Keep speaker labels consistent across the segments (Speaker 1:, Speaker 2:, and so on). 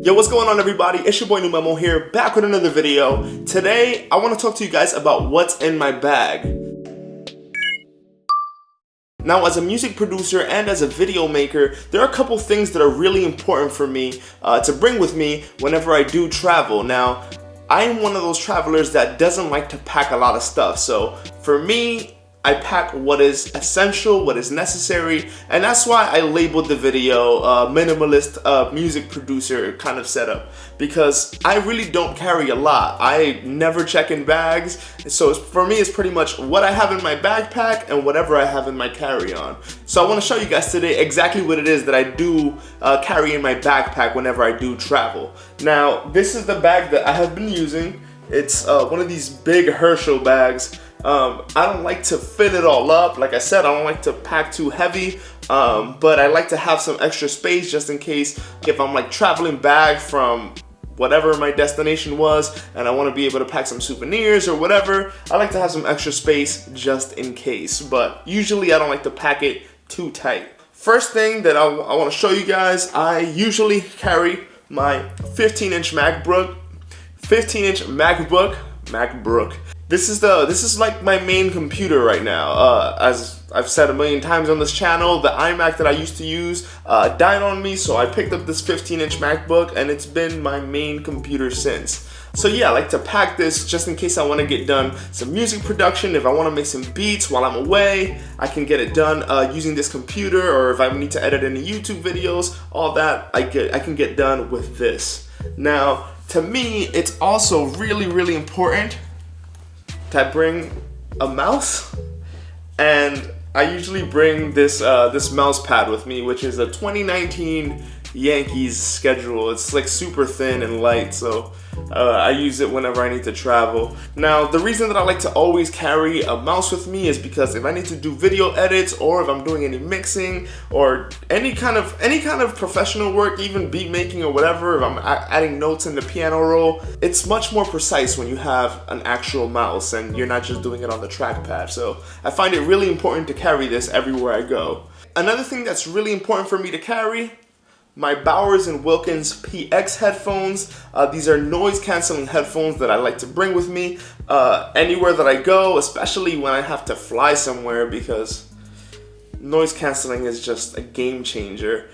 Speaker 1: Yo, what's going on everybody? It's your boy Numemo here, back with another video. Today, I want to talk to you guys about what's in my bag. Now, as a music producer and as a video maker, there are a couple things that are really important for me to bring with me whenever I do travel. Now, I am one of those travelers that doesn't like to pack a lot of stuff. So for me, I pack what is essential, what is necessary, and that's why I labeled the video minimalist music producer kind of setup, because I really don't carry a lot. I never check in bags, so for me it's pretty much what I have in my backpack and whatever I have in my carry-on. So I want to show you guys today exactly what it is that I do carry in my backpack whenever I do travel. Now, this is the bag that I have been using. It's one of these big Herschel bags. I don't like to fit it all up. Like I said, I don't like to pack too heavy, but I like to have some extra space just in case if I'm like traveling back from whatever my destination was and I want to be able to pack some souvenirs or whatever. I like to have some extra space just in case, but usually I don't like to pack it too tight. First thing that I want to show you guys, I usually carry my 15-inch MacBook. This is like my main computer right now. As I've said a million times on this channel, the iMac that I used to use died on me, so I picked up this 15-inch MacBook and it's been my main computer since. So yeah, I like to pack this just in case I want to get done some music production. If I want to make some beats while I'm away, I can get it done using this computer, or if I need to edit any YouTube videos, all that I can get done with this. Now, to me, it's also really important to bring a mouse, and I usually bring this this mouse pad with me, which is a 2019 Yankees schedule. It's like super thin and light, so I use it whenever I need to travel. Now, the reason that I like to always carry a mouse with me is because if I need to do video edits, or if I'm doing any mixing or any kind of professional work, even beat making or whatever, if I'm adding notes in the piano roll, it's much more precise when you have an actual mouse and you're not just doing it on the trackpad. So I find it really important to carry this everywhere I go. Another thing that's really important for me to carry, my Bowers & Wilkins PX headphones. These are noise canceling headphones that I like to bring with me anywhere that I go, especially when I have to fly somewhere, because noise canceling is just a game changer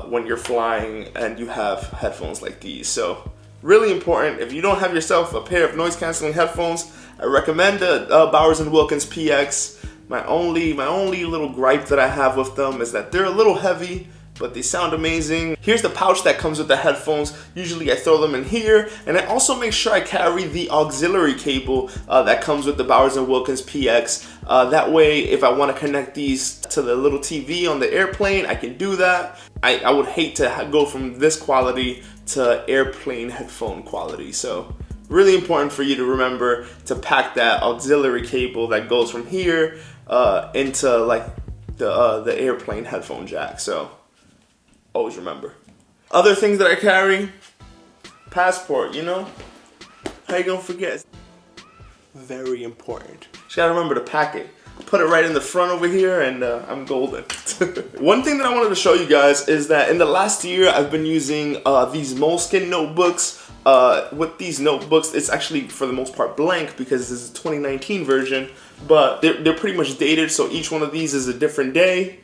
Speaker 1: when you're flying and you have headphones like these. So really important. If you don't have yourself a pair of noise canceling headphones, I recommend the Bowers & Wilkins PX. My only little gripe that I have with them is that they're a little heavy, but they sound amazing. Here's the pouch that comes with the headphones. Usually I throw them in here, and I also make sure I carry the auxiliary cable that comes with the Bowers & Wilkins PX. That way, if I want to connect these to the little TV on the airplane, I can do that. I would hate to go from this quality to airplane headphone quality. So really important for you to remember to pack that auxiliary cable that goes from here into like the airplane headphone jack. So always remember. Other things that I carry, passport, you know? How you gonna forget? Very important. Just gotta remember to pack it. Put it right in the front over here and I'm golden. One thing that I wanted to show you guys is that in the last year I've been using these Moleskin notebooks. With these notebooks, it's actually for the most part blank because this is a 2019 version, but they're pretty much dated, so each one of these is a different day.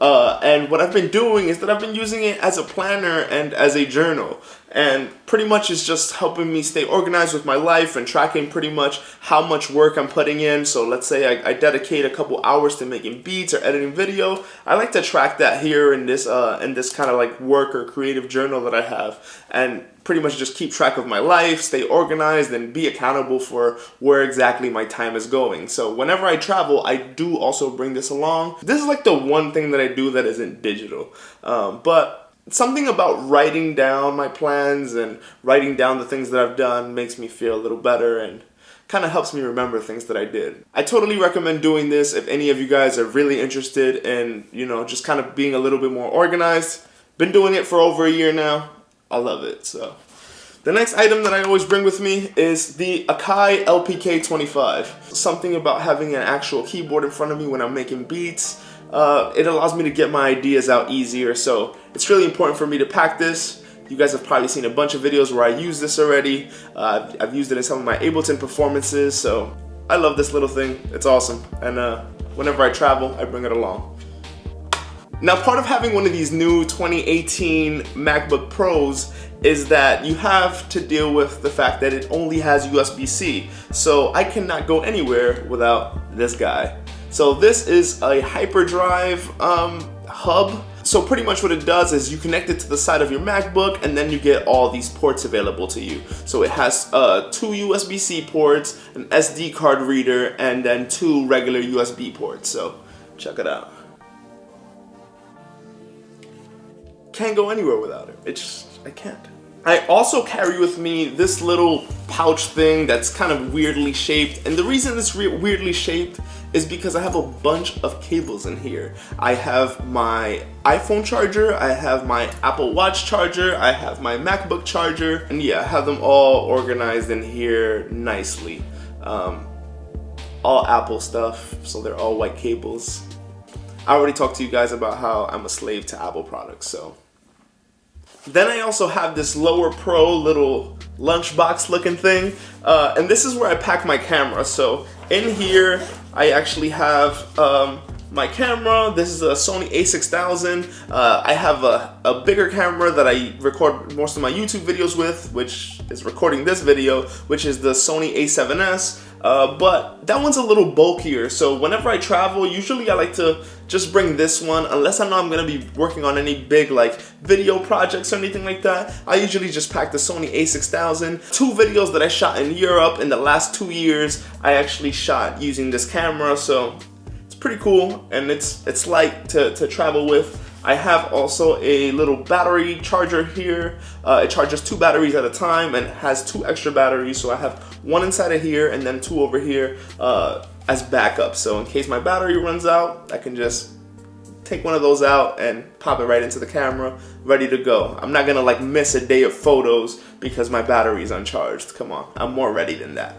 Speaker 1: And what I've been doing is that I've been using it as a planner and as a journal, and pretty much it's just helping me stay organized with my life and tracking pretty much how much work I'm putting in. So let's say I dedicate a couple hours to making beats or editing video. I like to track that here in this kind of like work or creative journal that I have, and pretty much just keep track of my life, stay organized, and be accountable for where exactly my time is going. So whenever I travel, I do also bring this along. This is like the one thing that I do that isn't digital, but something about writing down my plans and writing down the things that I've done makes me feel a little better and kind of helps me remember things that I did. I totally recommend doing this if any of you guys are really interested in, you know, just kind of being a little bit more organized. Been doing it for over a year now. I love it. So the next item that I always bring with me is the Akai LPK25. Something about having an actual keyboard in front of me when I'm making beats. It allows me to get my ideas out easier, so it's really important for me to pack this. You guys have probably seen a bunch of videos where I use this already. I've used it in some of my Ableton performances, so I love this little thing. It's awesome, and whenever I travel, I bring it along. Now, part of having one of these new 2018 MacBook Pros is that you have to deal with the fact that it only has USB-C. So I cannot go anywhere without this guy. So this is a hyperdrive hub. So pretty much what it does is you connect it to the side of your MacBook, and then you get all these ports available to you. So it has 2 USB-C ports, an SD card reader, and then 2 regular USB ports. So check it out. Can't go anywhere without it. I can't. I also carry with me this little pouch thing that's kind of weirdly shaped, and the reason it's weirdly shaped is because I have a bunch of cables in here. I have my iPhone charger, I have my Apple Watch charger, I have my MacBook charger, and yeah, I have them all organized in here nicely. All Apple stuff, so they're all white cables. I already talked to you guys about how I'm a slave to Apple products, so. Then I also have this Lowepro little lunchbox looking thing, and this is where I pack my camera. So in here I actually have my camera. This is a Sony A6000. I have a bigger camera that I record most of my YouTube videos with, which is recording this video, which is the Sony A7S. But that one's a little bulkier, so whenever I travel, usually I like to just bring this one, unless I know I'm gonna be working on any big like video projects or anything like that. I usually just pack the Sony A6000. 2 videos that I shot in Europe in the last 2 years, I actually shot using this camera, so it's pretty cool, and it's light to travel with. I have also a little battery charger here. It charges 2 batteries at a time and has 2 extra batteries. So I have 1 inside of here and then 2 over here as backup. So in case my battery runs out, I can just take one of those out and pop it right into the camera, ready to go. I'm not gonna like miss a day of photos because my battery is uncharged. Come on, I'm more ready than that.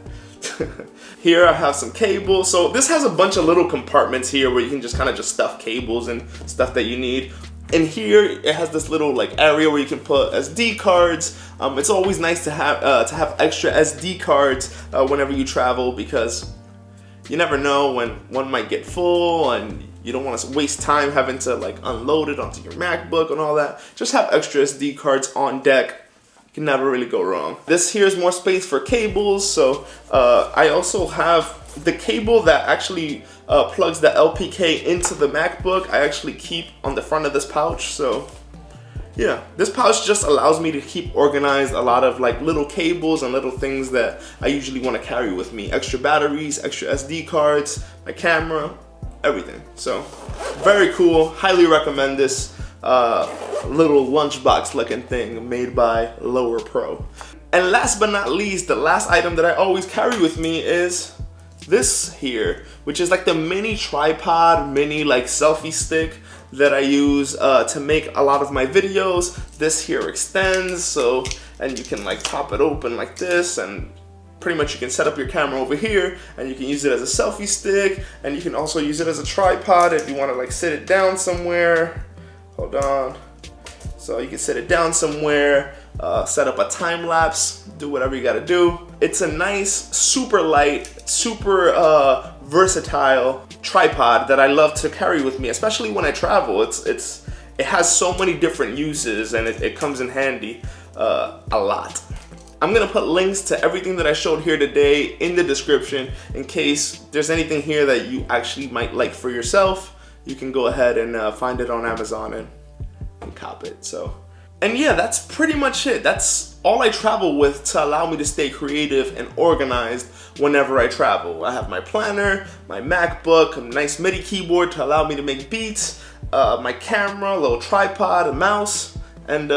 Speaker 1: Here I have some cables. So this has a bunch of little compartments here where you can just kind of just stuff cables and stuff that you need. And here it has this little like area where you can put SD cards. It's always nice to have extra SD cards whenever you travel, because you never know when one might get full and you don't want to waste time having to like unload it onto your MacBook and all that. Just have extra SD cards on deck. Can never really go wrong. This here is more space for cables, so I also have the cable that actually plugs the LPK into the MacBook. I actually keep on the front of this pouch, so yeah. This pouch just allows me to keep organized a lot of like little cables and little things that I usually want to carry with me. Extra batteries, extra SD cards, my camera, everything. So very cool, highly recommend this little lunchbox looking thing made by Lowepro. And last but not least, the last item that I always carry with me is this here, which is like the mini tripod, mini like selfie stick that I use to make a lot of my videos. This here extends, so, and you can like pop it open like this, and pretty much you can set up your camera over here and you can use it as a selfie stick, and you can also use it as a tripod if you want to like sit it down somewhere. Hold on. So you can set it down somewhere, set up a time lapse, do whatever you gotta do. It's a nice, super light, super versatile tripod that I love to carry with me, especially when I travel. It has so many different uses, and it comes in handy a lot. I'm gonna put links to everything that I showed here today in the description in case there's anything here that you actually might like for yourself. You can go ahead and find it on Amazon and cop it. So, and yeah, that's pretty much it. That's all I travel with to allow me to stay creative and organized whenever I travel. I have my planner, my MacBook, a nice MIDI keyboard to allow me to make beats, my camera, a little tripod, a mouse, and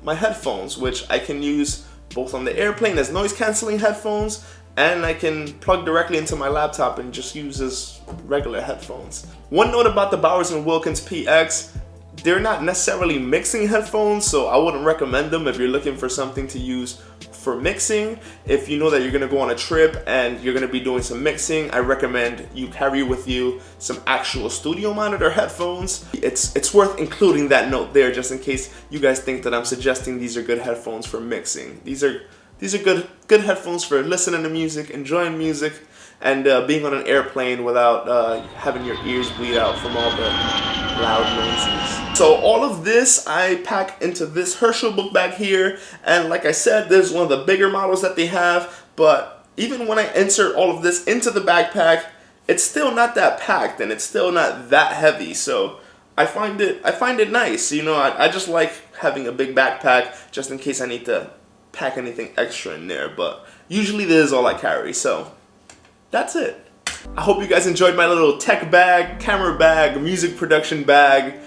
Speaker 1: my headphones, which I can use both on the airplane as noise canceling headphones, and I can plug directly into my laptop and just use as regular headphones. One note about the Bowers & Wilkins PX, They're not necessarily mixing headphones, so I wouldn't recommend them if you're looking for something to use for mixing. If you know that you're gonna go on a trip and you're gonna be doing some mixing, I recommend you carry with you some actual studio monitor headphones. It's worth including that note there just in case you guys think that I'm suggesting these are good headphones for mixing. These are good headphones for listening to music, enjoying music, and being on an airplane without having your ears bleed out from all the loud noises. So all of this I pack into this Herschel book bag here, and like I said, this is one of the bigger models that they have, but even when I insert all of this into the backpack, it's still not that packed and it's still not that heavy. So I find it nice. You know, I just like having a big backpack just in case I need to pack anything extra in there, but usually this is all I carry. So that's it. I hope you guys enjoyed my little tech bag, camera bag, music production bag,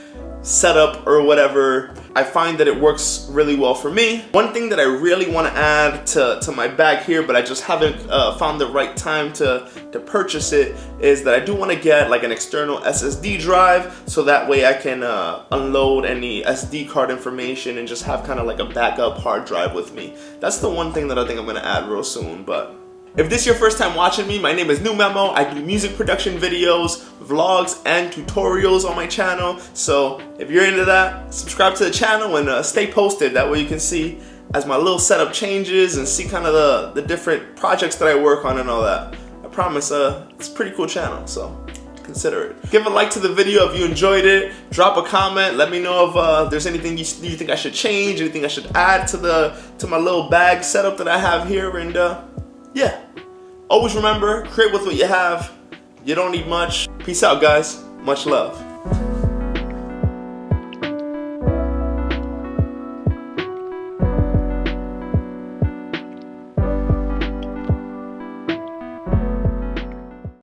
Speaker 1: setup or whatever. I find that it works really well for me. One thing that I really want to add to my bag here, but I just haven't found the right time to purchase it, is that I do want to get like an external SSD drive, so that way I can unload any SD card information and just have kind of like a backup hard drive with me. That's the one thing that I think I'm going to add real soon. But if this is your first time watching me, my name is Numemo. I do music production videos, vlogs, and tutorials on my channel. So if you're into that, subscribe to the channel and stay posted. That way you can see as my little setup changes and see kind of the different projects that I work on and all that. I promise it's a pretty cool channel, so consider it. Give a like to the video if you enjoyed it. Drop a comment. Let me know if there's anything you think I should change, anything I should add to my little bag setup that I have here. And yeah, always remember, create with what you have. You don't need much. Peace out, guys. Much love.